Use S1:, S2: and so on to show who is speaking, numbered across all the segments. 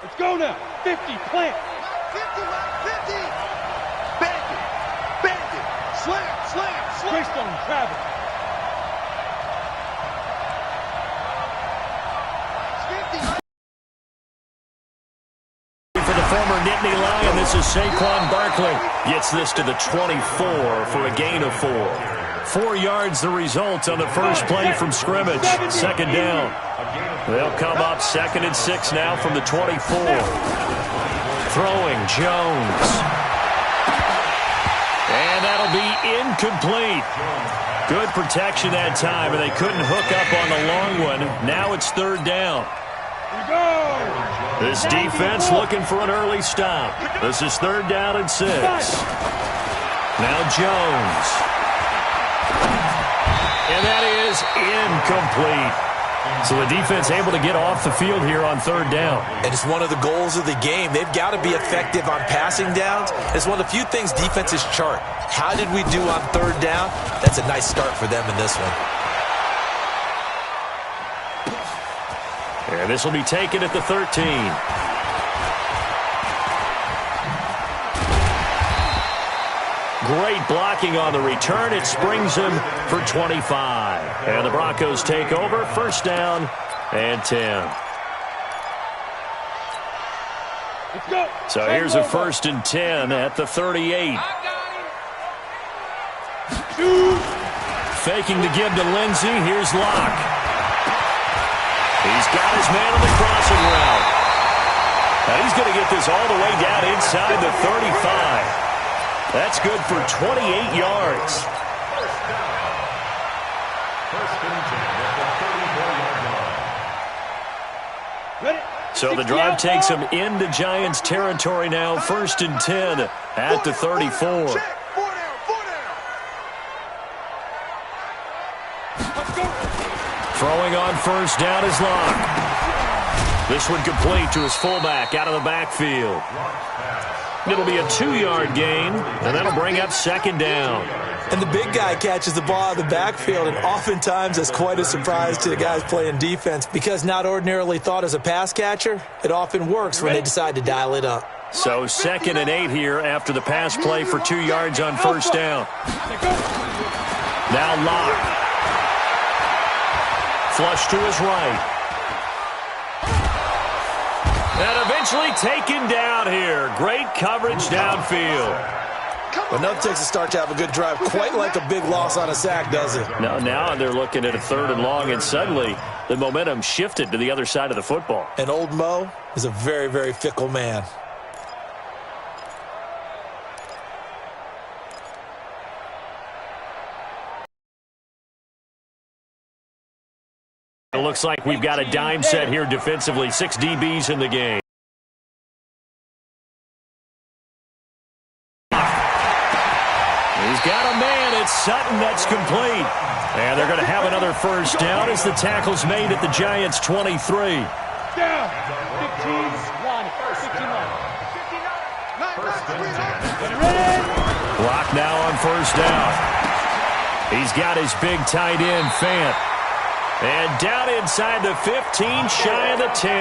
S1: Let's go now. 50, plant.
S2: 50, 50. Bang it. Slam.
S1: Greystone, travel.
S3: For the former Nittany Lion, this is Saquon Barkley. Gets this to the 24 for a gain of 4. 4 yards the result on the first play from scrimmage. Second down. They'll come up 2nd and 6 now from the 24. Throwing Jones. And that'll be incomplete. Good protection that time, and they couldn't hook up on the long one. Now it's 3rd down. This defense looking for an early stop. This is 3rd down and 6. Now Jones. And that is incomplete. So the defense able to get off the field here on 3rd down.
S4: And it's one of the goals of the game. They've got to be effective on passing downs. It's one of the few things defenses chart. How did we do on 3rd down? That's a nice start for them in this one.
S3: And this will be taken at the 13. Great blocking on the return. It springs him for 25. And the Broncos take over. 1st down and 10.
S1: Let's go.
S3: So here's a 1st and 10 at the 38. Faking the give to Lindsey. Here's Locke. He's got his man on the crossing route. Now he's going to get this all the way down inside the 35. That's good for 28 yards. So the drive takes him into Giants territory now. 1st and 10 at the 34. Throwing on 1st down is Locke. This one complete to his fullback out of the backfield. It'll be a 2-yard gain, and that'll bring up 2nd down.
S4: And the big guy catches the ball out of the backfield, and oftentimes that's quite a surprise to the guys playing defense because not ordinarily thought as a pass catcher, it often works when they decide to dial it up.
S3: So 2nd and 8 here after the pass play for 2 yards on 1st down. Now Locke. Flush to his right. And eventually taken down here. Great coverage downfield.
S4: Well, nothing takes a start to have a good drive, quite like a big loss on a sack, does it?
S3: No, now they're looking at a 3rd and long, and suddenly the momentum shifted to the other side of the football.
S4: And old Mo is a very, very fickle man.
S3: It looks like we've got a dime set here defensively. 6 DBs in the game. He's got a man. It's Sutton. That's complete. And they're going to have another 1st down as the tackle's made at the Giants' 23.
S1: Down. 15, 1, 59.
S3: Block now on 1st down. He's got his big tight end, Fant. And down inside the 15, shy of the 10.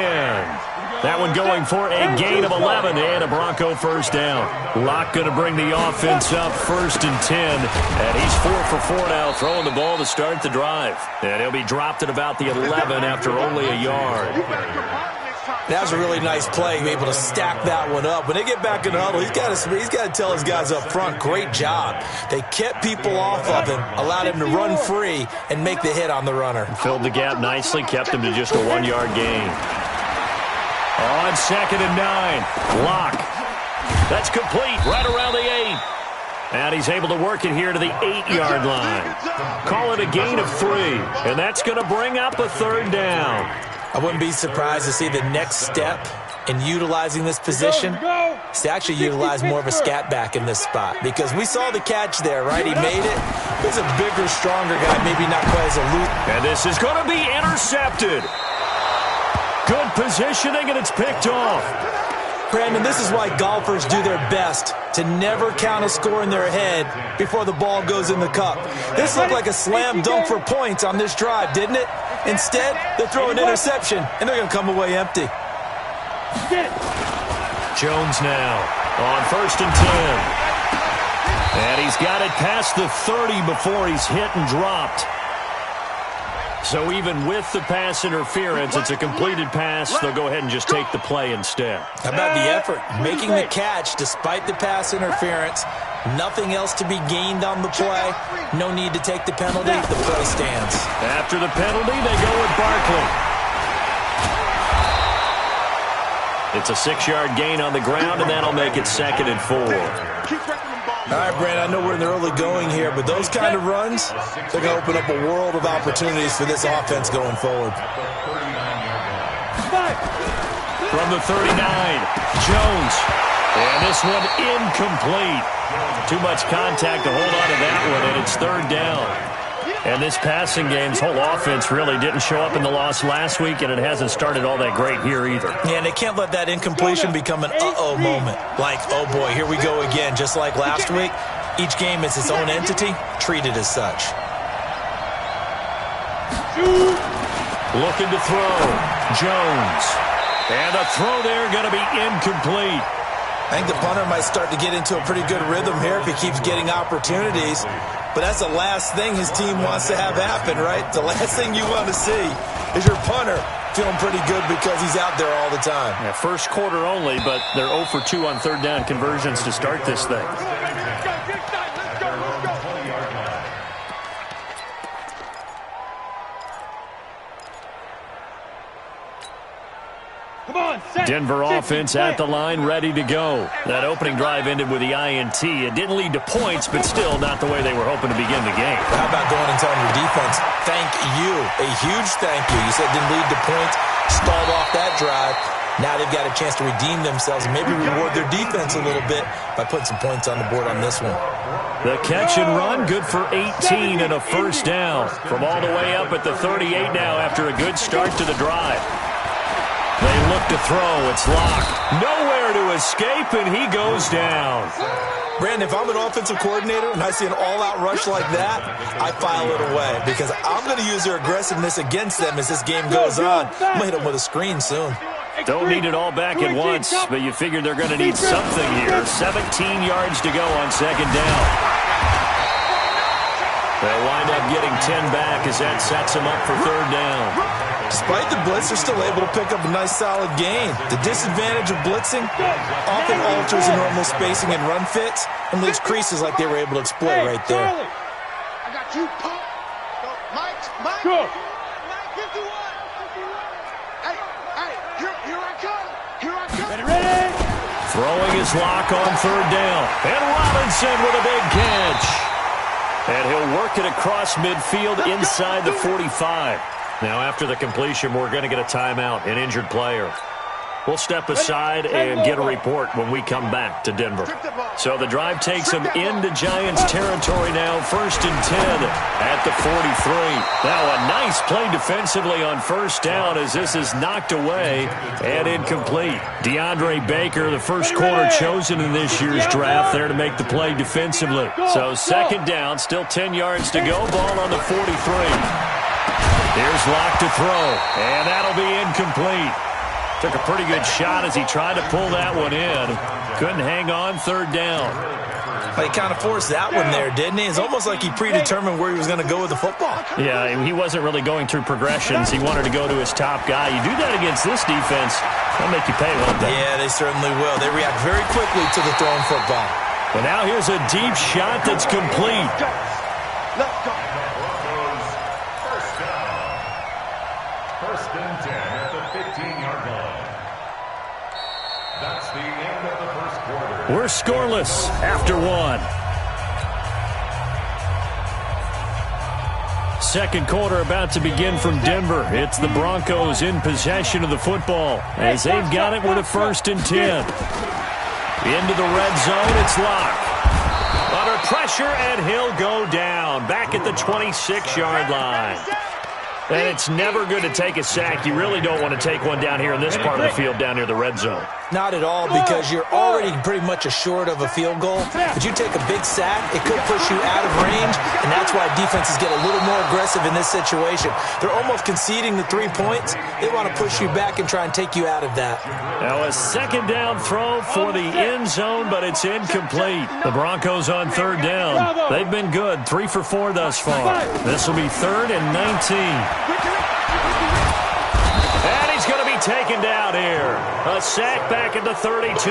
S3: That one going for a gain of 11 and a Bronco 1st down. Locke going to bring the offense up 1st and 10. And he's 4 for 4 now, throwing the ball to start the drive. And he'll be dropped at about the 11 after only a yard.
S4: That was a really nice play, able to stack that one up. When they get back in the huddle, he's got to tell his guys up front, great job. They kept people off of him, allowed him to run free and make the hit on the runner.
S3: Filled the gap nicely, kept him to just a 1-yard gain. On 2nd and 9, Locke. That's complete right around the 8. And he's able to work it here to the 8-yard line. Call it a gain of 3, and that's going to bring up a 3rd down.
S4: I wouldn't be surprised to see the next step in utilizing this position is to actually utilize more of a scat back in this spot. Because we saw the catch there, right? He made it. He's a bigger, stronger guy, maybe not quite as aloof.
S3: And this is going to be intercepted. Good positioning, and it's picked off.
S4: Brandon, this is why golfers do their best to never count a score in their head before the ball goes in the cup. This looked like a slam dunk for points on this drive, didn't it? Instead, they throw an interception, and they're going to come away empty.
S1: Get it.
S3: Jones now on 1st and 10. And he's got it past the 30 before he's hit and dropped. So even with the pass interference, it's a completed pass. They'll go ahead and just take the play instead.
S4: How about the effort? Making the catch despite the pass interference. Nothing else to be gained on the play. No need to take the penalty. The play stands.
S3: After the penalty, they go with Barkley. It's a 6-yard gain on the ground, and that'll make it 2nd and 4.
S4: All right, Brandon, I know we're in the early going here, but those kind of runs, they're going to open up a world of opportunities for this offense going forward.
S3: From the 39, Jones. And this one incomplete. Too much contact to hold on to that one, and it's 3rd down. And this passing game's whole offense really didn't show up in the loss last week, and it hasn't started all that great here either.
S4: Yeah, and they can't let that incompletion become an uh-oh moment. Like, oh boy, here we go again. Just like last week, each game is its own entity, treated as such.
S3: Looking to throw. Jones. And the throw there going to be incomplete.
S4: I think the punter might start to get into a pretty good rhythm here if he keeps getting opportunities. But that's the last thing his team wants to have happen, right? The last thing you want to see is your punter feeling pretty good because he's out there all the time.
S3: Yeah, first quarter only, but they're 0 for 2 on 3rd down conversions to start this thing. Denver offense at the line, ready to go. That opening drive ended with the INT. It didn't lead to points, but still not the way they were hoping to begin the game.
S4: How about going and telling your defense, thank you, a huge thank you. You said it didn't lead to points, stalled off that drive. Now they've got a chance to redeem themselves and maybe reward their defense a little bit by putting some points on the board on this one.
S3: The catch and run, good for 18 and a 1st down. From all the way up at the 38 now after a good start to the drive. They look to throw. It's locked. Nowhere to escape, and he goes down.
S4: Brandon, if I'm an offensive coordinator and I see an all-out rush like that, I file it away because I'm going to use their aggressiveness against them as this game goes on. I'm going to hit them with a screen soon.
S3: Don't need it all back at once, but you figure they're going to need something here. 17 yards to go on 2nd down. They'll wind up getting 10 back as that sets them up for 3rd down.
S4: Despite the blitz, they're still able to pick up a nice solid gain. The disadvantage of blitzing often alters the normal spacing and run fits and leaves creases like they were able to exploit right there.
S2: I got you, Pop. Mike.
S1: Go.
S2: Mike, 51. Hey, here I come.
S1: Ready.
S3: Throwing his lock on 3rd down. And Robinson with a big catch. And he'll work it across midfield inside the 45. Now, after the completion, we're going to get a timeout, an injured player. We'll step aside and get a report when we come back to Denver. So the drive takes them into Giants territory now, 1st and 10 at the 43. Now a nice play defensively on 1st down as this is knocked away and incomplete. DeAndre Baker, the first corner chosen in this year's draft, there to make the play defensively. So 2nd down, still 10 yards to go, ball on the 43. Here's Locke to throw, and that'll be incomplete. Took a pretty good shot as he tried to pull that one in. Couldn't hang on 3rd down.
S4: Well, he kind of forced that one there, didn't he? It's almost like he predetermined where he was going to go with the football.
S3: Yeah, he wasn't really going through progressions. He wanted to go to his top guy. You do that against this defense, they'll make you pay, won't they?
S4: Yeah, they certainly will. They react very quickly to the thrown football.
S3: But now here's a deep shot that's complete.
S2: Let's go.
S5: First and 10 at the 15-yard line. That's the end of the first quarter.
S3: We're scoreless after 1. Second quarter about to begin from Denver. It's the Broncos in possession of the football as they've got it with a 1st and 10. Into the red zone, it's Locke. Under pressure, and he'll go down. Back at the 26-yard line. And it's never good to take a sack. You really don't want to take one down here in this part of the field down near the red zone.
S4: Not at all, because you're already pretty much assured of a field goal. But you take a big sack, it could push you out of range, and that's why defenses get a little more aggressive in this situation. They're almost conceding the 3 points. They want to push you back and try and take you out of that.
S3: Now a second down throw for the end zone, but it's incomplete. The Broncos on third down. They've been good, 3 for 4 thus far. This will be 3rd and 19. And he's going to be taken down here. A sack back at the 32.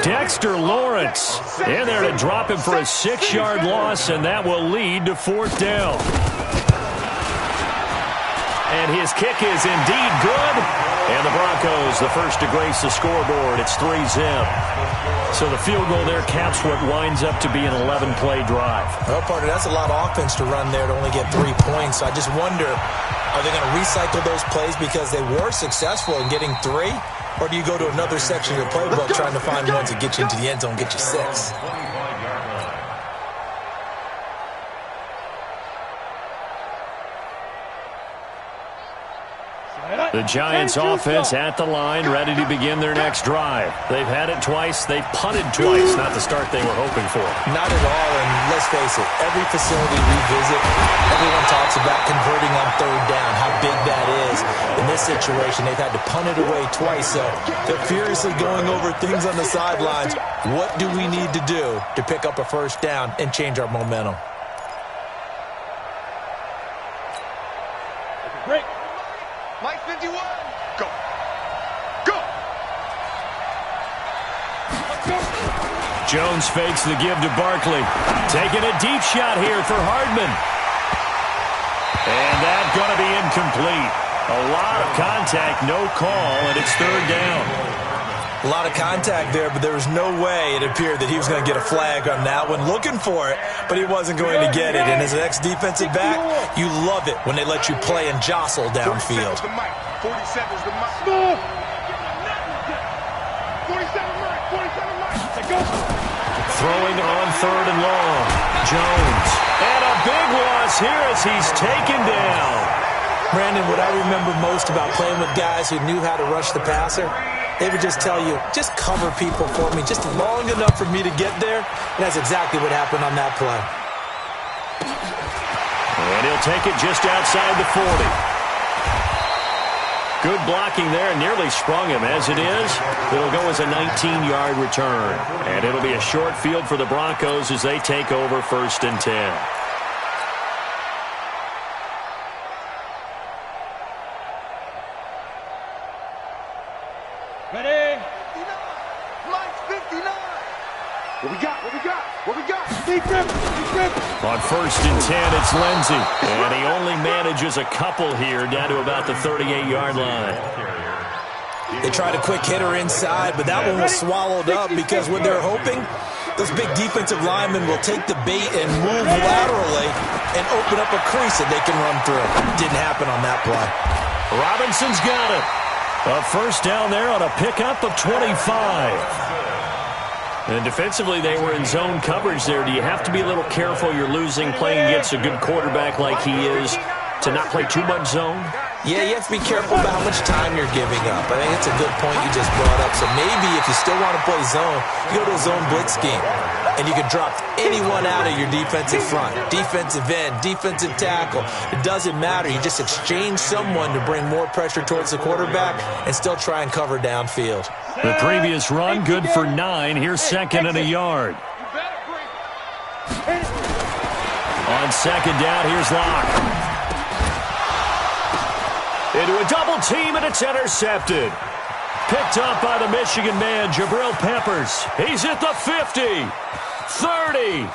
S3: Dexter Lawrence in there to drop him for a 6-yard loss, and that will lead to 4th down. And his kick is indeed good. And the Broncos, the first to grace the scoreboard. It's 3-zip. So the field goal there caps what winds up to be an 11-play drive.
S4: Well, partner, that's a lot of offense to run there to only get 3 points. So I just wonder, are they going to recycle those plays because they were successful in getting 3? Or do you go to another section of your playbook trying to find ones that get you into the end zone, get you 6?
S3: The Giants offense at the line, ready to begin their next drive. They've had it twice. They've punted twice. Not the start they were hoping for.
S4: Not at all, and let's face it, every facility we visit, everyone talks about converting on 3rd down, how big that is. In this situation, they've had to punt it away twice, so they're furiously going over things on the sidelines. What do we need to do to pick up a 1st down and change our momentum?
S1: Break.
S2: Mike 51. Go. Go.
S3: Jones fakes the give to Barkley. Taking a deep shot here for Hardman. And that's going to be incomplete. A lot of contact, no call, and it's 3rd down.
S4: A lot of contact there, but there was no way it appeared that he was going to get a flag on that one. Looking for it, but he wasn't going to get it. And as an ex-defensive back, you love it when they let you play and jostle downfield.
S2: 47's the mic. 47's the mic. 47 mic. 47 mic.
S3: Throwing on 3rd and long. Jones. And a big loss here as he's taken down.
S4: Brandon, what I remember most about playing with guys who knew how to rush the passer, they would just tell you, just cover people for me, just long enough for me to get there. And that's exactly what happened on that play.
S3: And he'll take it just outside the 40. Good blocking there, nearly sprung him. As it is, it'll go as a 19-yard return. And it'll be a short field for the Broncos as they take over 1st and 10.
S1: Ready?
S2: Mike 59. What we got? What we got? What we got?
S1: Deep grip. Deep grip.
S3: On 1st and 10, it's Lindsey. And he only manages a couple here down to about the 38-yard line.
S4: They tried a quick hitter inside, but that one was swallowed up because what they're hoping, those big defensive linemen will take the bait and move laterally and open up a crease that they can run through. Didn't happen on that play.
S3: Robinson's got it. A 1st down there on a pickup of 25. And defensively, they were in zone coverage there. Do you have to be a little careful? You're losing, playing against a good quarterback like he is, to not play too much zone?
S4: Yeah, you have to be careful about how much time you're giving up. I think it's a good point you just brought up. So maybe if you still want to play zone, you go to a zone blitz scheme. And you can drop anyone out of your defensive front. Defensive end, defensive tackle. It doesn't matter. You just exchange someone to bring more pressure towards the quarterback and still try and cover downfield.
S3: The previous run, good for 9. Here's 2nd and a yard. On 2nd down, here's Locke. Into a double team, and it's intercepted. Picked up by the Michigan man, Jabril Peppers. He's at the 50, 30,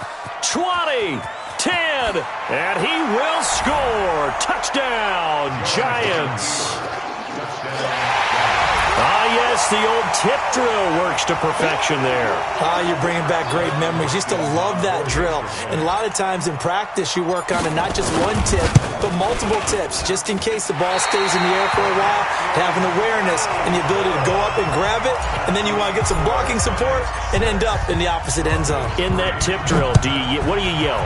S3: 20, 10, and he will score. Touchdown, Giants. Yes, the old tip drill works to perfection there.
S4: You're bringing back great memories. Used to love that drill. And a lot of times in practice, you work on it, not just one tip, but multiple tips, just in case the ball stays in the air for a while, having awareness and the ability to go up and grab it, and then you want to get some blocking support and end up in the opposite end zone.
S3: In that tip drill, what do you yell?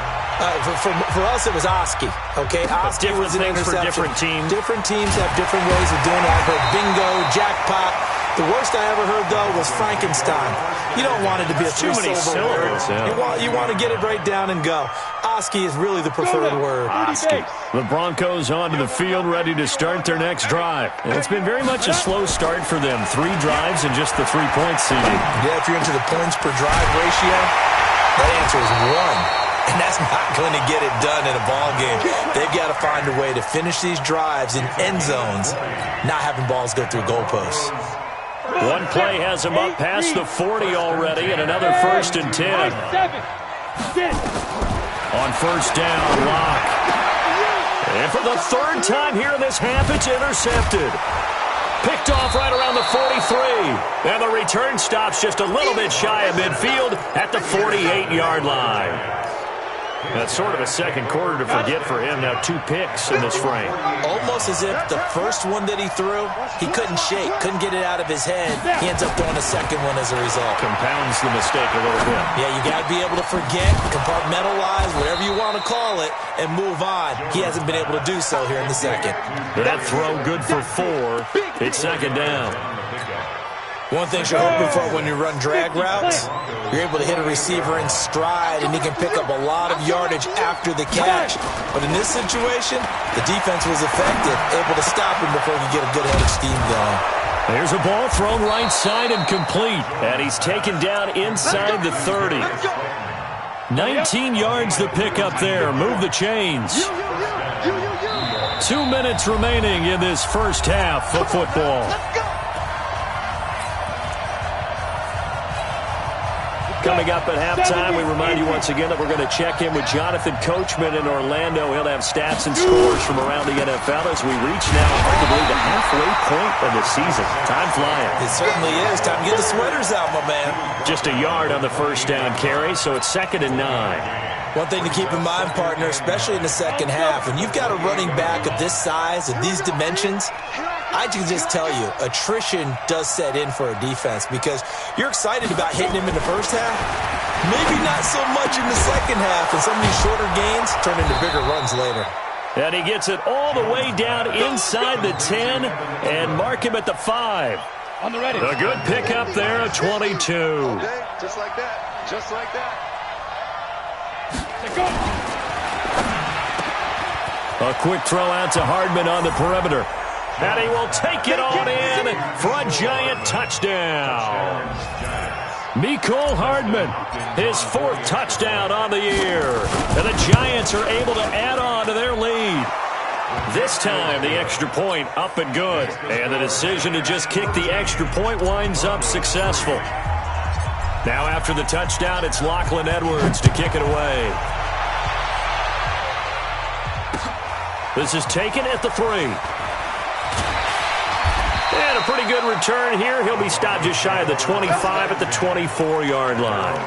S4: For us, it was Oski. Okay, Oski was an interception.
S3: For different teams.
S4: Different teams have different ways of doing it. I've heard bingo, jackpot. The worst I ever heard, though, was Frankenstein. You don't want it to be a
S3: Too many syllables. Yeah.
S4: You want to get it right down and go. Oski is really the preferred word.
S3: Oski. The Broncos onto the field, ready to start their next drive. And it's been very much a slow start for them. 3 drives and just the 3-point seeding.
S4: Yeah, if you're into the points per drive ratio, that answer is 1. And that's not going to get it done in a ball game. They've got to find a way to finish these drives in end zones, not having balls go through goalposts.
S3: One play has him up past the 40 already, and another 1st and 10. On 1st down, Locke. And for the 3rd time here in this half, it's intercepted. Picked off right around the 43. And the return stops just a little bit shy of midfield at the 48-yard line. That's sort of a second quarter to forget for him. Now 2 picks in this frame.
S4: Almost as if the first one that he threw, he couldn't shake, couldn't get it out of his head. He ends up throwing a second one as a result.
S3: Compounds the mistake a little bit.
S4: Yeah, you got to be able to forget, compartmentalize, whatever you want to call it, and move on. He hasn't been able to do so here in the second.
S3: That throw good for 4. It's 2nd down.
S4: One thing you're hoping for when you run drag routes, you're able to hit a receiver in stride, and he can pick up a lot of yardage after the catch. But in this situation, the defense was effective, able to stop him before he could get a good head of steam going.
S3: There's a ball thrown right side and complete, and he's taken down inside the 30. 19 yards to pick up there. Move the chains. 2 minutes remaining in this first half of football. Coming up at halftime, we remind you once again that we're going to check in with Jonathan Coachman in Orlando. He'll have stats and scores from around the NFL as we reach now arguably the halfway point of the season. Time flying.
S4: It certainly is. Time to get the sweaters out, my man.
S3: Just a yard on the 1st down carry, so it's 2nd and 9.
S4: One thing to keep in mind, partner, especially in the second half, when you've got a running back of this size, of these dimensions, I can just tell you, attrition does set in for a defense because you're excited about hitting him in the first half. Maybe not so much in the second half, and some of these shorter gains turn into bigger runs later.
S3: And he gets it all the way down inside the 10 and mark him at the 5.
S1: On the ready.
S3: A good pickup there, a 22.
S2: Okay, just like that. Just like that.
S1: Go.
S3: A quick throw out to Hardman on the perimeter. And he will take it on in for a giant touchdown. Mecole Hardman, his 4th touchdown on the year. And the Giants are able to add on to their lead. This time, the extra point up and good. And the decision to just kick the extra point winds up successful. Now after the touchdown, it's Lachlan Edwards to kick it away. This is taken at the 3. And a pretty good return here. He'll be stopped just shy of the 25 at the 24-yard line.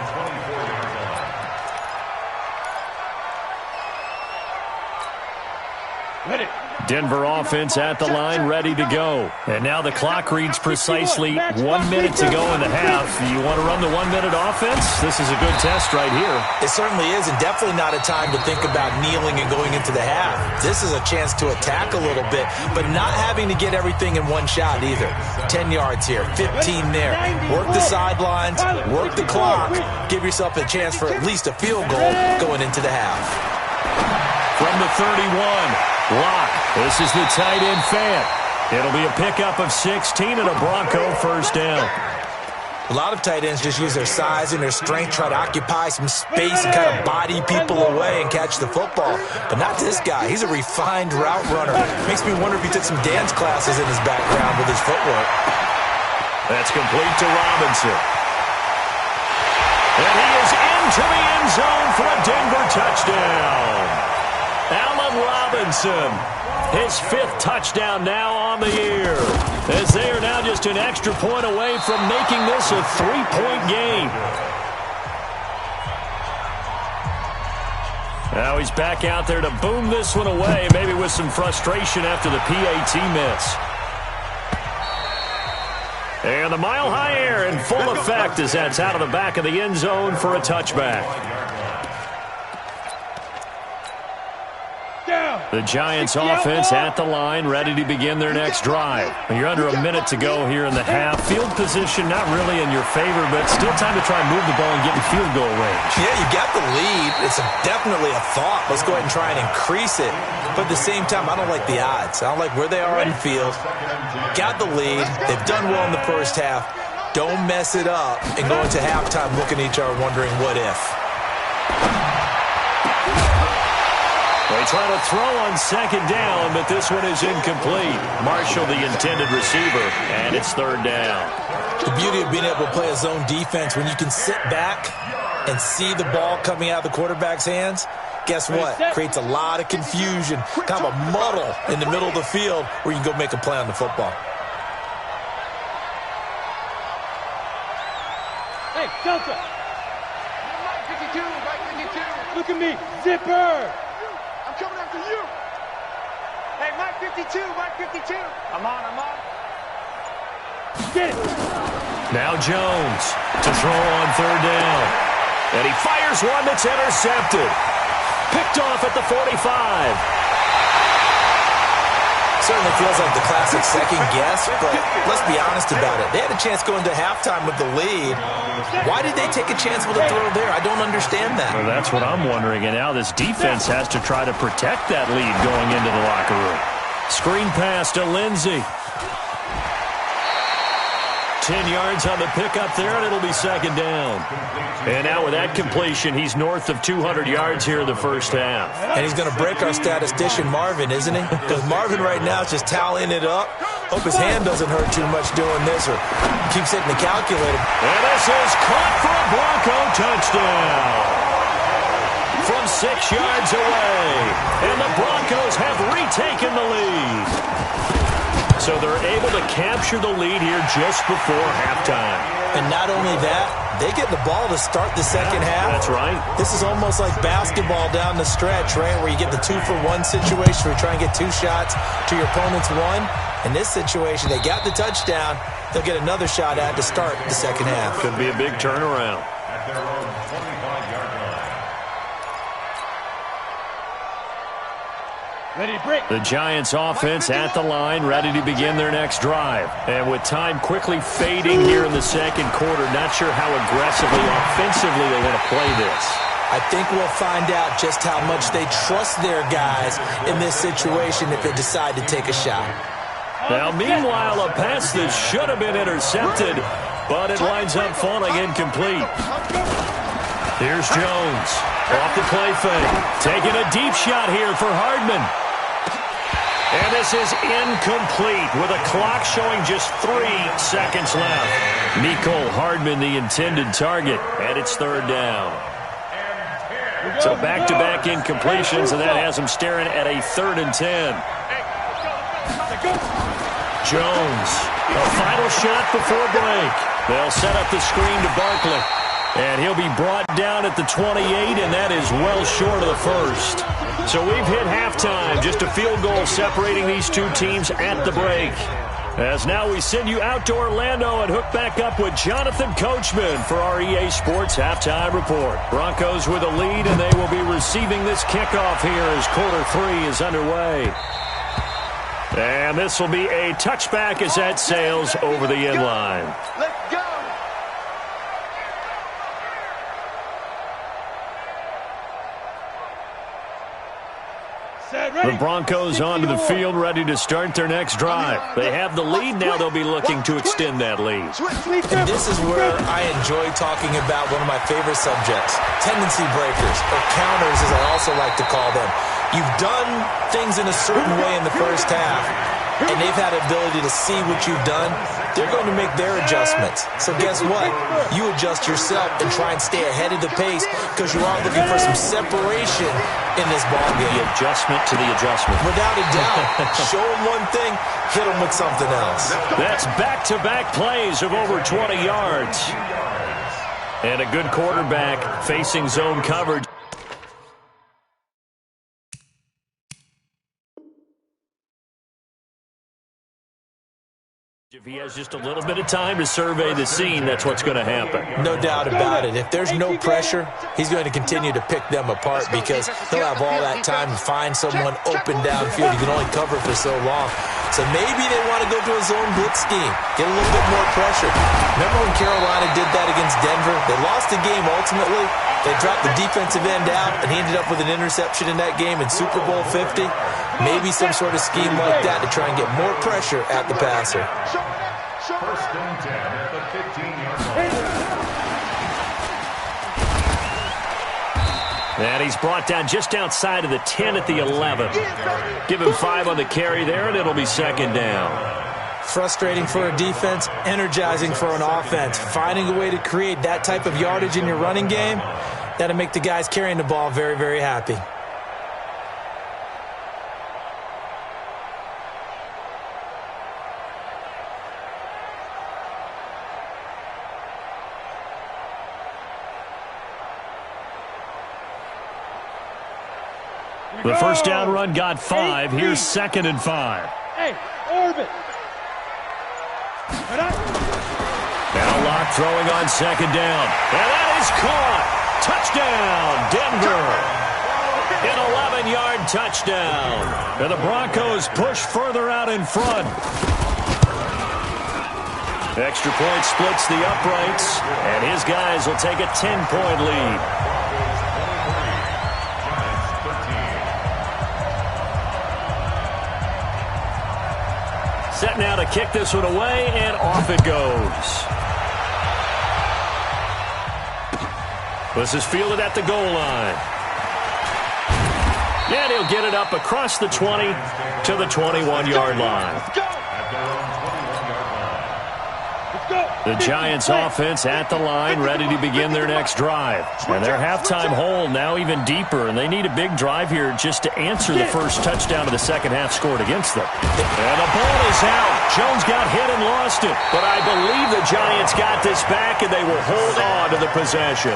S1: Ready.
S3: Denver offense at the line, ready to go. And now the clock reads precisely 1 minute to go in the half. You want to run the 1 minute offense? This is a good test right here.
S4: It certainly is, and definitely not a time to think about kneeling and going into the half. This is a chance to attack a little bit, but not having to get everything in one shot either. 10 yards here, 15 there. Work the sidelines, work the clock, give yourself a chance for at least a field goal going into the half.
S3: From the 31. Locke, this is the tight end Fant. It'll be a pickup of 16 and a Bronco 1st down.
S4: A lot of tight ends just use their size and their strength, try to occupy some space and kind of body people away and catch the football. But not this guy. He's a refined route runner. Makes me wonder if he took some dance classes in his background with his footwork.
S3: That's complete to Robinson. And he is into the end zone for a Denver touchdown. Allen Robinson, his 5th touchdown now on the year, as they are now just an extra point away from making this a 3-point game. Now he's back out there to boom this one away, maybe with some frustration after the PAT miss. And the mile-high air in full effect as that's out of the back of the end zone for a touchback.
S1: Down.
S3: The Giants offense at the line, ready to begin their next drive. You're under a minute to go here in the half. Field position not really in your favor, but still time to try and move the ball and get in field goal range.
S4: Yeah, you got the lead. It's definitely a thought. Let's go ahead and try and increase it. But at the same time, I don't like the odds. I don't like where they are in the field. Got the lead. They've done well in the first half. Don't mess it up and go into halftime looking at each other wondering what if.
S3: They try to throw on second down, but this one is incomplete. Marshall, the intended receiver, and it's third down.
S4: The beauty of being able to play a zone defense, when you can sit back and see the ball coming out of the quarterback's hands, guess what? Creates a lot of confusion, kind of a muddle in the middle of the field where you can go make a play on the football.
S1: Hey, Delta.
S2: Mike 52, Mike 52.
S1: Look at me. Zipper.
S2: I'm coming after you. Hey, Mike 52, Mike 52. I'm on.
S1: Get it.
S3: Now Jones to throw on third down. And he fires one that's intercepted. Picked off at the 45.
S4: Certainly feels like the classic second guess, but let's be honest about it. They had a chance going to halftime with the lead. Why did they take a chance with a throw there? I don't understand that.
S3: Well, that's what I'm wondering. And now this defense has to try to protect that lead going into the locker room. Screen pass to Lindsey. 10 yards on the pickup there, and it'll be second down. And now with that completion, he's north of 200 yards here in the first half.
S4: And he's going to break our statistician Marvin, isn't he? Because Marvin right now is just tallying it up. Hope his hand doesn't hurt too much doing this or keeps hitting the calculator.
S3: And this is caught for a Bronco touchdown. From 6 yards away. And the Broncos have retaken the lead. So they're able to capture the lead here just before halftime.
S4: And not only that, they get the ball to start the second half.
S3: That's right.
S4: This is almost like basketball down the stretch, right, where you get the 2-for-1 situation where you try and get 2 shots to your opponent's 1. In this situation, they got the touchdown. They'll get another shot at to start the second half.
S3: Could be a big turnaround.
S5: At their own 25-yard line.
S1: Ready to break.
S3: The Giants offense at the line, ready to begin their next drive. And with time quickly fading here in the second quarter, not sure how aggressively, offensively they want to play this.
S4: I think we'll find out just how much they trust their guys in this situation if they decide to take a shot.
S3: Now, meanwhile, a pass that should have been intercepted, but it winds up falling incomplete. Here's Jones off the play fake, taking a deep shot here for Hardman. And this is incomplete with a clock showing just 3 seconds left. Mecole Hardman, the intended target, and it's third down. So back-to-back incompletions, and that has him staring at a 3rd and 10. Jones, a final shot before break. They'll set up the screen to Barkley. And he'll be brought down at the 28, and that is well short of the first. So we've hit halftime, just a field goal separating these two teams at the break. As now we send you out to Orlando and hook back up with Jonathan Coachman for our EA Sports Halftime Report. Broncos with a lead, and they will be receiving this kickoff here as quarter 3 is underway. And this will be a touchback as that sails over the end line.
S2: Let's go.
S3: The Broncos onto the field, ready to start their next drive. They have the lead now. They'll be looking to extend that lead.
S4: And this is where I enjoy talking about one of my favorite subjects, tendency breakers, or counters as I also like to call them. You've done things in a certain way in the first half, and they've had the ability to see what you've done. They're going to make their adjustments. So guess what? You adjust yourself and try and stay ahead of the pace because you are looking for some separation in this ball game.
S3: The adjustment to the adjustment.
S4: Without a doubt. Show them one thing, hit them with something else.
S3: That's back-to-back plays of over 20 yards. And a good quarterback facing zone coverage. he has just a little bit of time to survey the scene, that's what's going to happen.
S4: No doubt about it. If there's no pressure, he's going to continue to pick them apart because he'll have all that time to find someone open downfield. You can only cover for so long. So maybe they want to go to a zone blitz scheme, get a little bit more pressure. Remember when Carolina did that against Denver? They lost the game ultimately. They dropped the defensive end out, and he ended up with an interception in that game in Super Bowl 50. Maybe some sort of scheme like that to try and get more pressure at the passer.
S5: First and 10 at the 15-yard line.
S3: And he's brought down just outside of the 10 at the 11. Give him 5 on the carry there, and it'll be second down.
S4: Frustrating for a defense, energizing for an offense. Finding a way to create that type of yardage in your running game, that'll make the guys carrying the ball very, very happy.
S3: The first down run got 5. Here's second and 5.
S1: Hey, orbit.
S3: Now Locke throwing on second down. And that is caught. Touchdown, Denver. An 11-yard touchdown. And the Broncos push further out in front. Extra point splits the uprights. And his guys will take a 10-point lead. Set now to kick this one away, and off it goes. This is fielded at the goal line. And he'll get it up across the 20 to the 21-yard line. The Giants offense at the line, ready to begin their next drive. And their halftime hole now even deeper, and they need a big drive here just to answer the first touchdown of the second half scored against them. And the ball is out. Jones got hit and lost it, but I believe the Giants got this back, and they will hold on to the possession.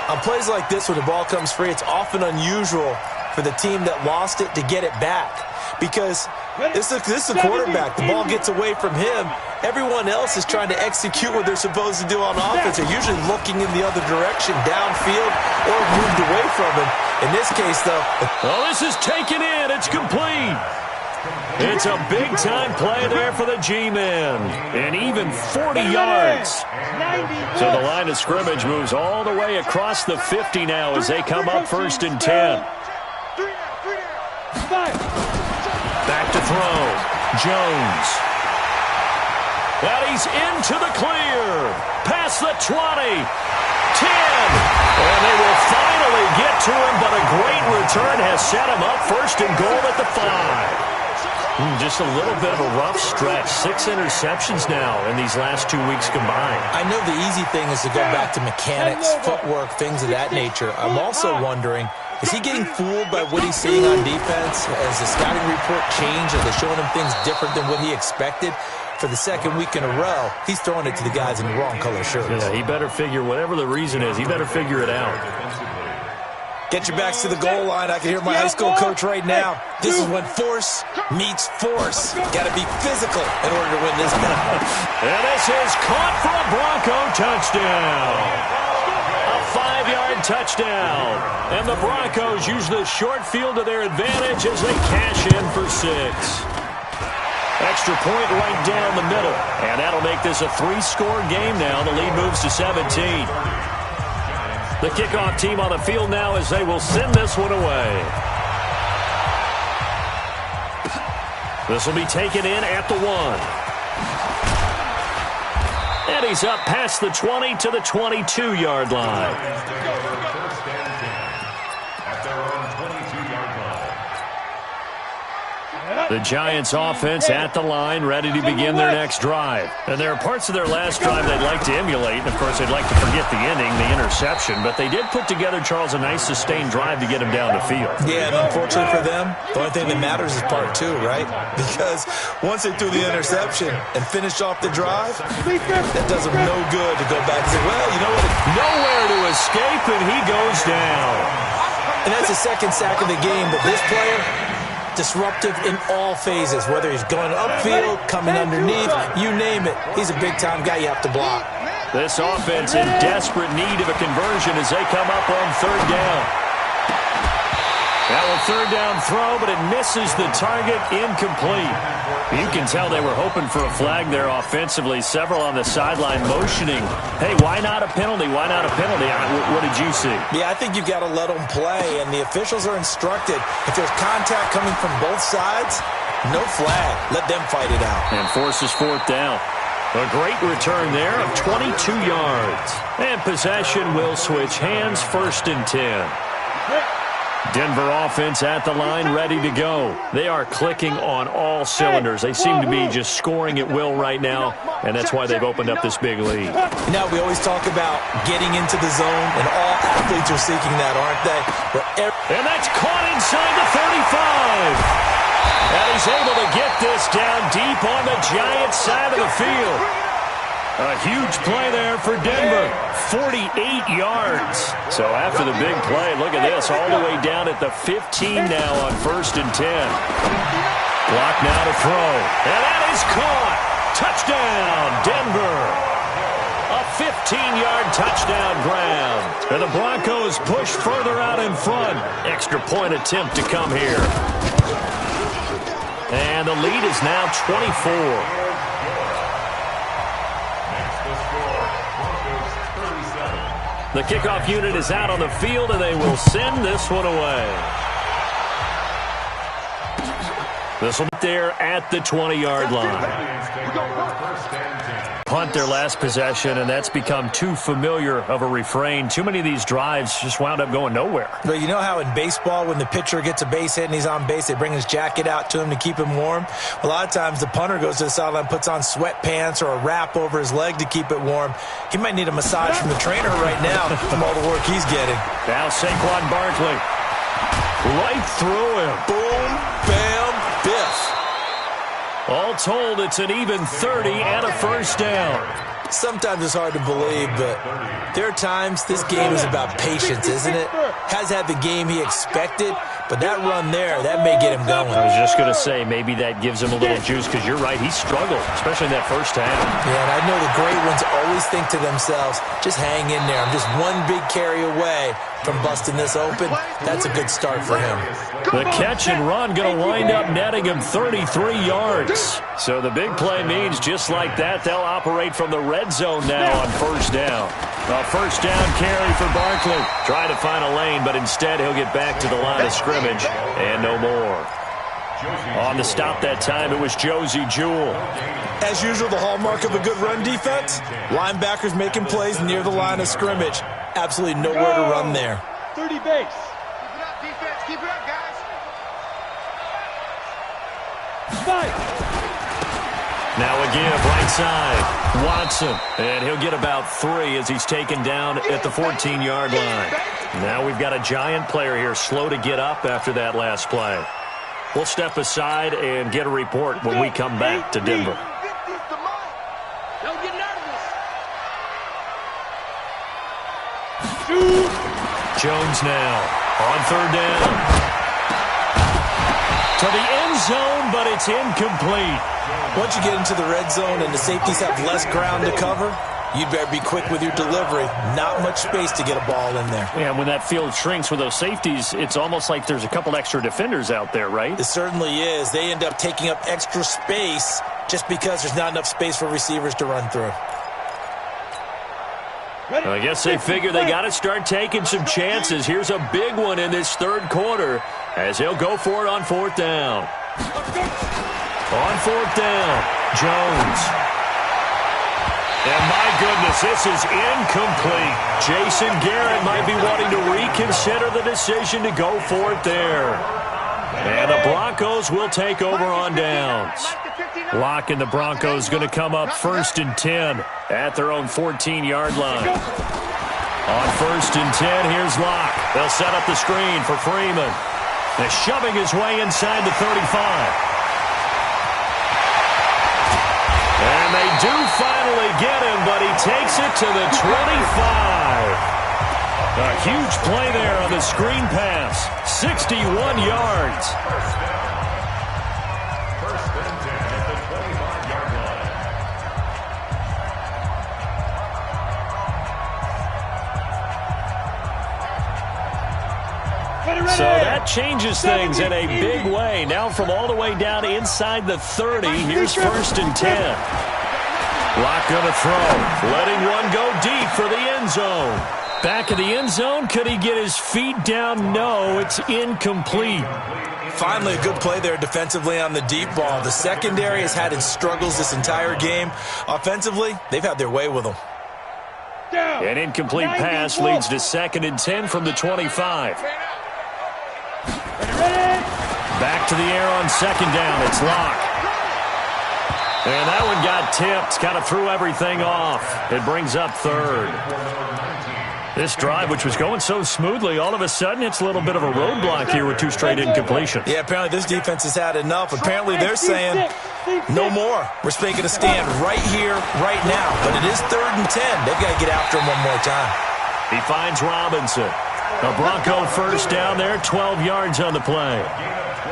S4: On plays like this, when the ball comes free, it's often unusual for the team that lost it to get it back. Because this is a quarterback. The ball gets away from him. Everyone else is trying to execute what they're supposed to do on offense. They're usually looking in the other direction, downfield, or moved away from him. In this case, though.
S3: Oh, this is taken in. It's complete. It's a big-time play there for the G-men. And even 40 yards. So the line of scrimmage moves all the way across the 50 now as they come up first and 10. Back to throw. Jones. And he's into the clear. Past the 20. 10. And they will finally get to him, but a great return has set him up first and goal at the 5. Just a little bit of a rough stretch. 6 interceptions now in these last 2 weeks combined.
S4: I know the easy thing is to go back to mechanics, footwork, things of that nature. I'm also wondering, is he getting fooled by what he's seeing on defense? Has the scouting report changed? Are they showing him things different than what he expected? For the second week in a row, he's throwing it to the guys in the wrong color shirts.
S3: Yeah, he better figure, whatever the reason is, he better figure it out.
S4: Get your backs to the goal line. I can hear my high school coach right now. This is when force meets force. Got to be physical in order to win this game.
S3: And this is caught for a Bronco touchdown. A 5-yard touchdown. And the Broncos use the short field to their advantage as they cash in for 6. Extra point right down the middle. And that'll make this a 3-score game now. The lead moves to 17. The kickoff team on the field now as they will send this one away. This will be taken in at the 1. And he's up past the 20 to the 22-yard line.
S5: First and 10 at their own 22-yard line.
S3: The Giants offense at the line, ready to begin their next drive. And there are parts of their last drive they'd like to emulate. And, of course, they'd like to forget the ending, the interception. But they did put together, Charles, a nice sustained drive to get him down the field.
S4: Yeah, and unfortunately for them, the only thing that matters is part 2, right? Because once they threw the interception and finished off the drive, that does them no good to go back and say, well, you know what?
S3: Nowhere to escape, and he goes down.
S4: And that's the second sack of the game. But this player, disruptive in all phases, whether he's going upfield, coming underneath, you name it. He's a big-time guy you have to block.
S3: This offense in desperate need of a conversion as they come up on third down. That was third down throw, but it misses the target, incomplete. You can tell they were hoping for a flag there offensively. Several on the sideline motioning. Hey, why not a penalty? Why not a penalty? What did you see?
S4: Yeah, I think you've got to let them play, and the officials are instructed. If there's contact coming from both sides, no flag. Let them fight it out.
S3: And forces fourth down. A great return there of 22 yards. And possession will switch hands, 1st and 10. Denver offense at the line, ready to go. They are clicking on all cylinders. They seem to be just scoring at will right now, and that's why they've opened up this big lead.
S4: Now, we always talk about getting into the zone, and all athletes are seeking that, aren't they?
S3: And that's caught inside the 35. And he's able to get this down deep on the Giants side of the field. A huge play there for Denver, 48 yards. So after the big play, look at this, all the way down at the 15 now on 1st and 10. Clock now to throw, and that is caught. Touchdown, Denver. A 15-yard touchdown grab. And the Broncos push further out in front. Extra point attempt to come here. And the lead is now 24. The kickoff unit is out on the field, and they will send this one away. This will be there at the 20-yard line. Punt their last possession, and that's become too familiar of a refrain. Too many of these drives just wound up going nowhere.
S4: But you know how in baseball, when the pitcher gets a base hit and he's on base, they bring his jacket out to him to keep him warm? A lot of times the punter goes to the sideline, puts on sweatpants or a wrap over his leg to keep it warm. He might need a massage from the trainer right now from all the work he's getting.
S3: Now Saquon Barkley. Right through him.
S4: Boom, bam, biff.
S3: All told, it's an even 30 and a first down.
S4: Sometimes it's hard to believe, but there are times this game is about patience, isn't it? Has had the game he expected, but that run there, that may get him going.
S3: I was just going to say, maybe that gives him a little juice, because you're right, he struggled, especially in that first half.
S4: Yeah, and I know the great ones always think to themselves, just hang in there. I'm just one big carry away from busting this open. That's a good start for him.
S3: The catch and run going to wind up netting him 33 yards. So the big play means just like that, they'll operate from the red zone now on first down. A first down carry for Barkley. Trying to find a lane, but instead he'll get back to the line of scrimmage and no more. On the stop that time, it was Josie Jewell.
S4: As usual, the hallmark of a good run defense, linebackers making plays near the line of scrimmage. Absolutely nowhere to run there.
S1: 30 base.
S2: Keep it up, defense. Keep it up, guys.
S1: Fight.
S3: Now again, right side, Watson. And he'll get about 3 as he's taken down at the 14-yard line. Now we've got a Giant player here slow to get up after that last play. We'll step aside and get a report when we come back to Denver.
S2: Don't get nervous.
S3: Jones now on third down. To the end zone, but it's incomplete.
S4: Once you get into the red zone and the safeties have less ground to cover, you'd better be quick with your delivery. Not much space to get a ball in there.
S3: And when that field shrinks with those safeties, it's almost like there's a couple extra defenders out there, right?
S4: It certainly is. They end up taking up extra space just because there's not enough space for receivers to run through.
S3: I guess they figure they got to start taking some chances. Here's a big one in this third quarter as they'll go for it on fourth down. On fourth down, Jones. And my goodness, this is incomplete. Jason Garrett might be wanting to reconsider the decision to go for it there. And the Broncos will take over on downs. Locke and the Broncos going to come up 1st and 10 at their own 14-yard line. On 1st and 10, here's Locke. They'll set up the screen for Freeman. They're shoving his way inside the 35. And they do finally get him, but he takes it to the 25. A huge play there on the screen pass. 61 yards. So that changes things in a big way. Now from all the way down inside the 30, here's 1st and 10. Locke going to throw, letting one go deep for the end zone. Back of the end zone, could he get his feet down? No, it's incomplete.
S4: Finally, a good play there defensively on the deep ball. The secondary has had its struggles this entire game. Offensively, they've had their way with them.
S3: An incomplete pass leads to 2nd and 10 from the 25. Back to the air on 2nd down. It's Locke. And that one got tipped. Kind of threw everything off. It brings up 3rd. This drive, which was going so smoothly, all of a sudden it's a little bit of a roadblock here with 2 straight incompletions.
S4: Yeah, apparently this defense has had enough. Apparently they're saying no more. We're making a stand right here, right now. But it is 3rd and 10. They've got to get after him one more time.
S3: He finds Robinson. A Bronco 1st down there, 12 yards on the play.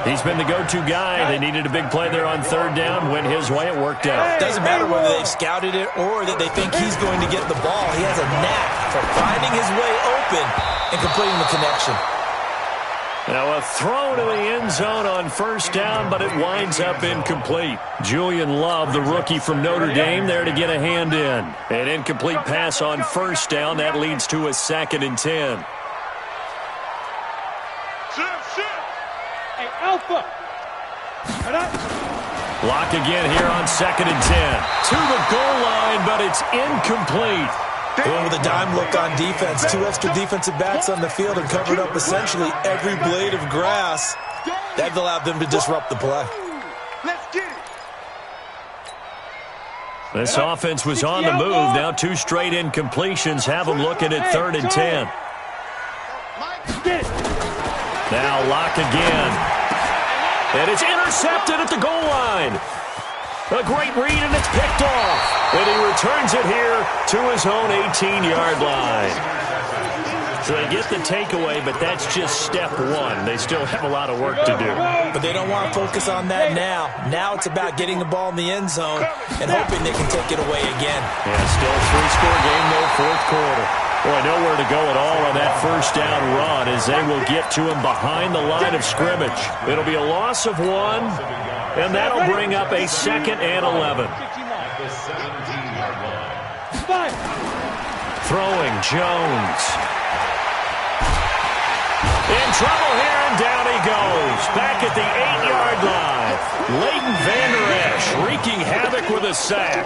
S3: He's been the go-to guy. They needed a big play there on 3rd down. Went his way. It worked out.
S4: Doesn't matter whether they've scouted it or that they think he's going to get the ball. He has a knack for finding his way open and completing the connection.
S3: Now a throw to the end zone on 1st down, but it winds up incomplete. Julian Love, the rookie from Notre Dame, there to get a hand in. An incomplete pass on 1st down. That leads to a 2nd and 10.
S1: Hey, Alpha.
S3: Locke again here on 2nd and 10. To the goal line, but it's incomplete.
S4: Going with a dime look on defense. 2 extra defensive backs on the field and covered up essentially every blade of grass. That allowed them to disrupt the play.
S3: This offense was on the move. Now 2 straight incompletions have them looking at 3rd and 10. Now Locke again. And it's intercepted at the goal line. A great read, and it's picked off. And he returns it here to his own 18-yard line. So they get the takeaway, but that's just step 1. They still have a lot of work to do.
S4: But they don't want to focus on that now. Now it's about getting the ball in the end zone and hoping they can take it away again.
S3: Yeah, still 3-score game, though, 4th quarter. Boy, nowhere to go at all on that 1st down run as they will get to him behind the line of scrimmage. It'll be a loss of 1, and that'll bring up a 2nd and 11. Throwing Jones. In trouble here, and down he goes. Back at the 8-yard line. Leighton Vander Esch wreaking havoc with a sack.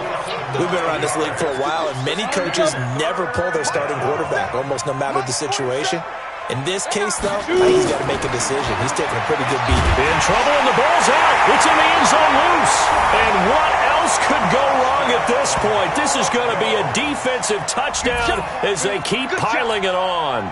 S4: We've been around this league for a while, and many coaches never pull their starting quarterback, almost no matter the situation. In this case, though, I think he's got to make a decision. He's taking a pretty good beat.
S3: In trouble, and the ball's out. It's in the end zone loose. And what else could go wrong at this point? This is going to be a defensive touchdown as they keep piling it on.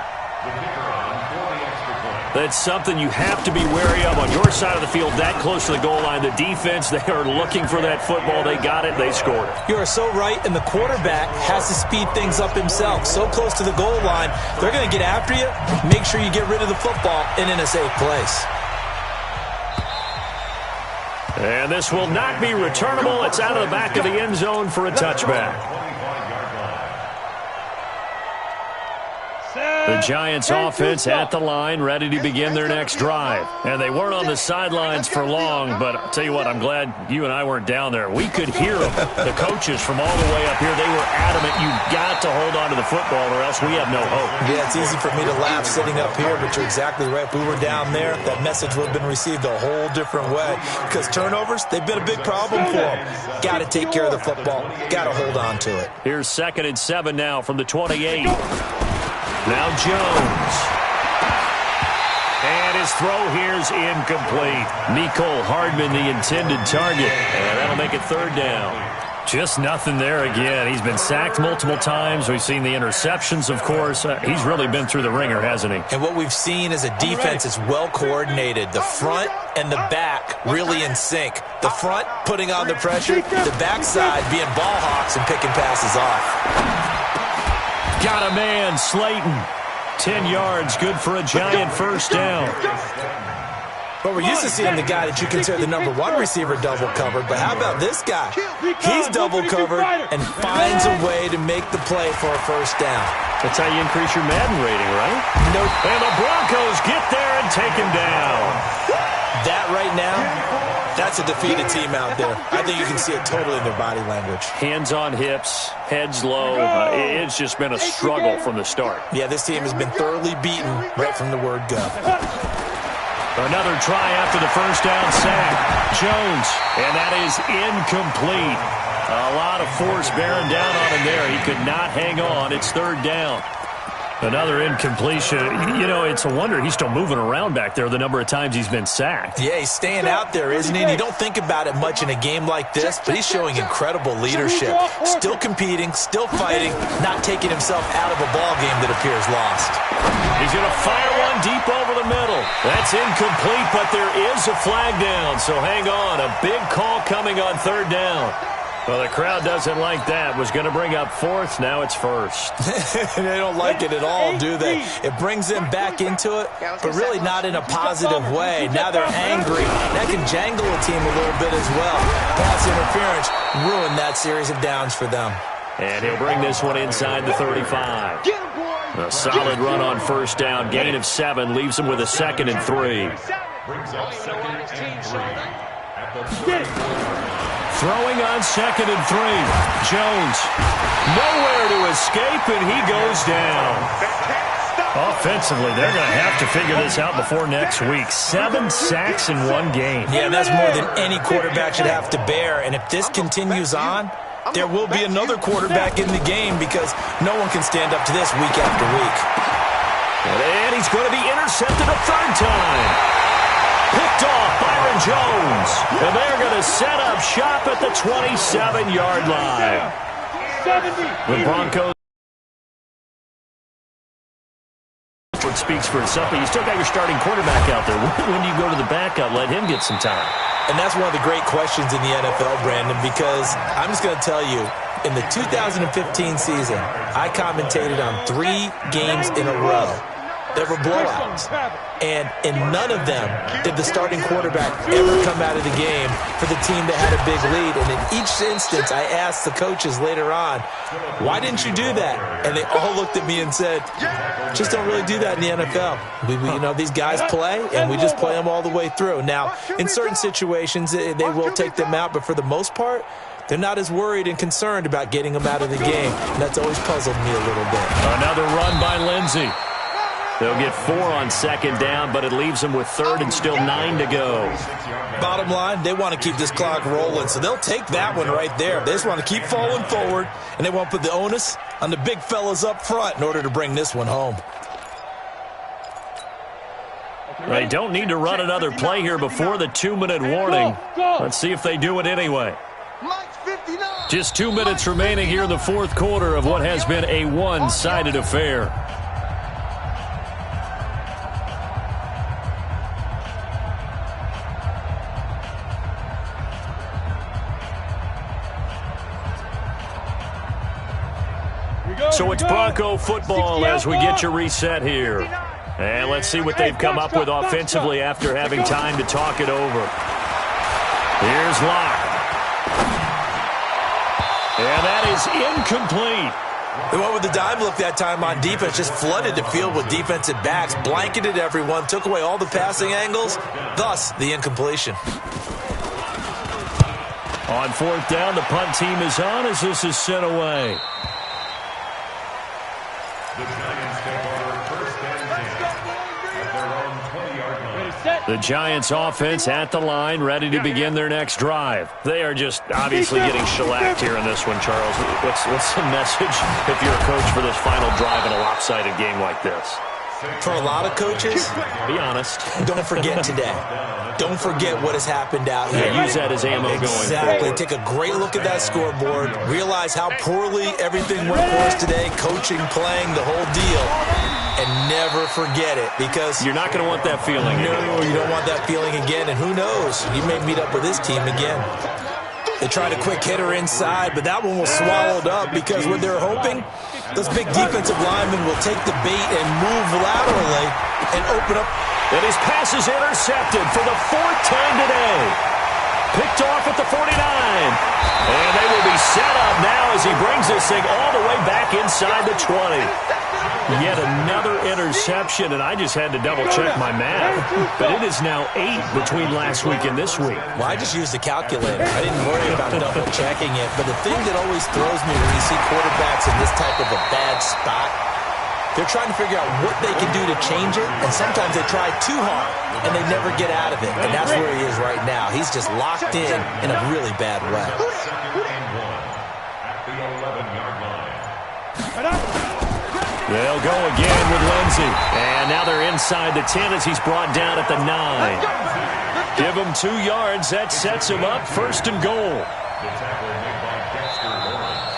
S3: That's something you have to be wary of on your side of the field, that close to the goal line. The defense, they are looking for that football. They got it. They scored it.
S4: You are so right, and the quarterback has to speed things up himself. So close to the goal line, they're going to get after you. Make sure you get rid of the football and in a safe place.
S3: And this will not be returnable. It's out of the back of the end zone for a touchback. The Giants offense at the line, ready to begin their next drive. And they weren't on the sidelines for long, but I'll tell you what, I'm glad you and I weren't down there. We could hear them. The coaches from all the way up here, they were adamant, you've got to hold on to the football or else we have no hope.
S4: Yeah, it's easy for me to laugh sitting up here, but you're exactly right. If we were down there, that message would have been received a whole different way. Because turnovers, they've been a big problem for them. Got to take care of the football. Got to hold on to it.
S3: Here's 2nd and 7 now from the 28. Now Jones. And his throw here's incomplete. Mecole Hardman, the intended target. And that'll make it 3rd down. Just nothing there again. He's been sacked multiple times. We've seen the interceptions, of course. He's really been through the ringer, hasn't he?
S4: And what we've seen is a defense that's well coordinated. The front and the back really in sync. The front putting on the pressure. The backside being ball hawks and picking passes off.
S3: Got a man, Slayton. 10 yards, good for a Giant 1st down.
S4: Well, we're used to seeing the guy that you consider the number one receiver double covered, but how about this guy? He's double covered and finds a way to make the play for a first down.
S3: That's how you increase your Madden rating, right?
S4: Nope.
S3: And the Broncos get there and take him down.
S4: That right now, that's a defeated team out there. I think you can see it totally in their body language.
S3: Hands on hips, heads low. It's just been a struggle from the start.
S4: Yeah, this team has been thoroughly beaten right from the word go.
S3: Another try after the first down sack. Jones, and that is incomplete. A lot of force bearing down on him there. He could not hang on. It's third down. Another incompletion. You know, it's a wonder he's still moving around back there the number of times he's been sacked.
S4: Yeah, he's staying out there, isn't he? And you don't think about it much in a game like this, but he's showing incredible leadership. Still competing, still fighting, not taking himself out of a ball game that appears lost.
S3: He's going to fire one deep over the middle. That's incomplete, but there is a flag down, so hang on. A big call coming on third down. Well, the crowd doesn't like that. Was going to bring up fourth. Now it's first.
S4: They don't like it at all, do they? It brings them back into it, but really not in a positive way. Now they're angry. That can jangle a team a little bit as well. Pass interference ruined that series of downs for them.
S3: And he'll bring this one inside the 35. A solid run on first down. Gain of 7 leaves him with a 2nd and 3.
S5: Brings up 2nd and 3 at the
S3: Throwing on 2nd and 3. Jones. Nowhere to escape, and he goes down. Offensively, they're going to have to figure this out before next week. 7 sacks in one game.
S4: Yeah, that's more than any quarterback should have to bear. And if this continues on, there will be another quarterback in the game because no one can stand up to this week after week.
S3: And he's going to be intercepted a third time. Picked off Byron Jones. And they're going to set up shop at the 27-yard line. The Broncos. It speaks for itself, but you still got your starting quarterback out there. When do you go to the backup? Let him get some time.
S4: And that's one of the great questions in the NFL, Brandon, because I'm just going to tell you, in the 2015 season, I commentated on 3 games in a row. There were blowouts. And in none of them did the starting quarterback ever come out of the game for the team that had a big lead. And in each instance, I asked the coaches later on, why didn't you do that? And they all looked at me and said, just don't really do that in the NFL. You know, these guys play, and we just play them all the way through. Now, in certain situations, they will take them out, but for the most part, they're not as worried and concerned about getting them out of the game. And that's always puzzled me a little bit.
S3: Another run by Lindsey. They'll get 4 on 2nd down, but it leaves them with 3rd and still 9 to go.
S4: Bottom line, they want to keep this clock rolling, so they'll take that one right there. They just want to keep falling forward, and they want to put the onus on the big fellas up front in order to bring this one home.
S3: They don't need to run another play here before the 2-minute warning. Let's see if they do it anyway. Just 2 minutes remaining here in the fourth quarter of what has been a one-sided affair. So it's Bronco football as we get you reset here. And let's see what they've come up with offensively after having time to talk it over. Here's Locke. And that is incomplete.
S4: They went with the dime look that time on defense, just flooded the field with defensive backs, blanketed everyone, took away all the passing angles, thus the incompletion.
S3: On 4th down, the punt team is on as this is sent away.
S5: The Giants take over first and 10 at their own 20-yard line.
S3: The Giants offense at the line, ready to begin their next drive. They are just obviously getting shellacked here in this one, Charles. What's the message if you're a coach for this final drive in a lopsided game like this?
S4: For a lot of coaches,
S3: be honest.
S4: Don't forget today. Don't forget what has happened out here.
S3: Yeah, use that as ammo going forward.
S4: Exactly. Take a great look at that scoreboard. Realize how poorly everything went for us today. Coaching, playing, the whole deal. And never forget it because
S3: you're not going to want that feeling.
S4: No, you don't want that feeling again. And who knows? You may meet up with this team again. They tried a quick hitter inside, but that one was swallowed up because what they're hoping, those big defensive linemen will take the bait and move laterally and open up
S3: And his pass is intercepted for the fourth time today. Picked off at the 49. And they will be set up now as he brings this thing all the way back inside the 20. Yet another interception, and I just had to double-check my math. But it is now 8 between last week and this week.
S4: Well, I just used a calculator. I didn't worry about double-checking it. But the thing that always throws me when you see quarterbacks in this type of a bad spot, they're trying to figure out what they can do to change it, and sometimes they try too hard, and they never get out of it. And that's where he is right now. He's just locked in a really bad way.
S5: Second and 1 at the 11-yard line.
S3: They'll go again with Lindsey. And now they're inside the 10 as he's brought down at the 9. Give him 2 yards. That sets him up first and goal.
S5: The tackle made by Dexter Lawrence.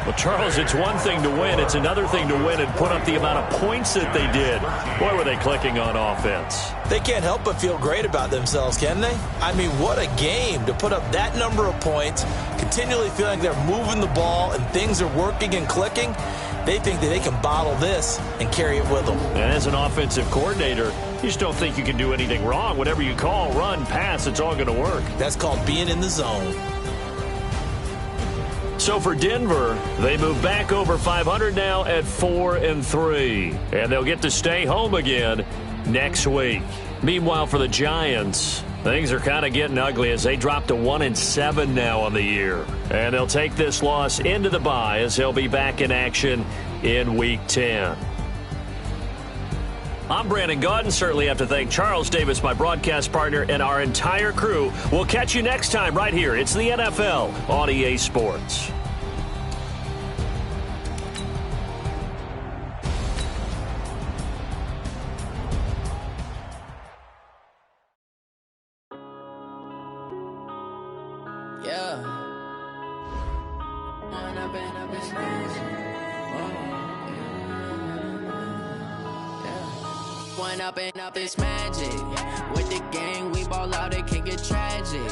S3: Well, Charles, it's one thing to win. It's another thing to win and put up the amount of points that they did. Boy, were they clicking on offense.
S4: They can't help but feel great about themselves, can they? I mean, what a game to put up that number of points, continually feeling like they're moving the ball and things are working and clicking. They think that they can bottle this and carry it with them.
S3: And as an offensive coordinator, you just don't think you can do anything wrong. Whatever you call, run, pass, it's all going to work.
S4: That's called being in the zone.
S3: So for Denver, they move back over 500 now at 4-3. And they'll get to stay home again next week. Meanwhile, for the Giants, things are kind of getting ugly as they drop to 1-7 now on the year. And they'll take this loss into the bye as they'll be back in action in Week 10. I'm Brandon Gaudin. Certainly have to thank Charles Davis, my broadcast partner, and our entire crew. We'll catch you next time right here. It's the NFL on EA Sports.
S6: Up this magic with the gang, we ball out, it can get tragic.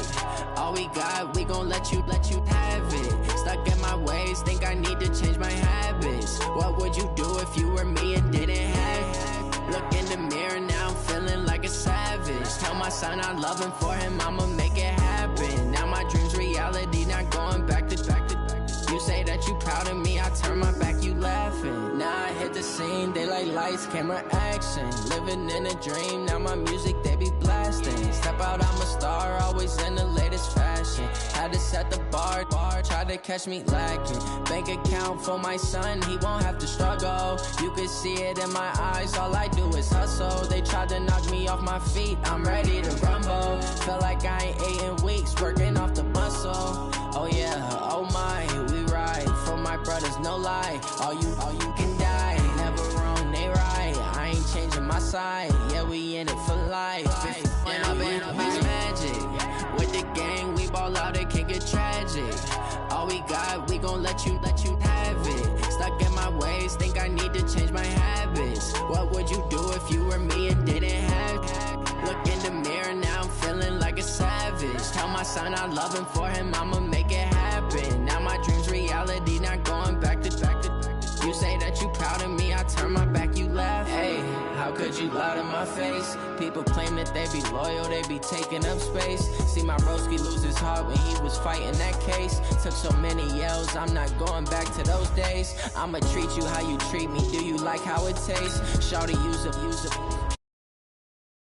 S6: All we got, we gon' let you have it. Stuck in my ways, think I need to change my habits. What would you do if you were me and didn't have it? Look in the mirror, now I'm feeling like a savage. Tell my son I love him, for him I'ma make it happen. Now my dream's reality, not going back to. You say that you proud of me, I turn my back, you laughing. Now I hit the scene, they like lights, camera, action. Living in a dream, now my music, they be blasting. Step out, I'm a star, always in the latest fashion. Had to set the bar, try to catch me lacking. Bank account for my son, he won't have to struggle. You can see it in my eyes, all I do is hustle. They tried to knock me off my feet, I'm ready to rumble. Feel like I ain't ate in weeks, working off the muscle. Oh yeah, oh my, we ride for my brothers, no lie. All you can die, never wrong, they right. I ain't changing my side, yeah, we in it for life. When up it's magic. With the gang, we ball out, it can get tragic. All we got, we gon' let you have it. Stuck in my ways, think I need to change my habits. What would you do if you were me and didn't have it? Look in the mirror, now I'm feeling like a savage. Tell my son I love him, for him I'ma make it happen. Now my dream's reality, not going back to. You say that you proud of me, I turn my back, you laugh. Hey, how could you lie to my face? People claim that they be loyal, they be taking up space. See my broski lose his heart when he was fighting that case. Took so many yells, I'm not going back to those days. I'ma treat you how you treat me, do you like how it tastes? Shawty, use a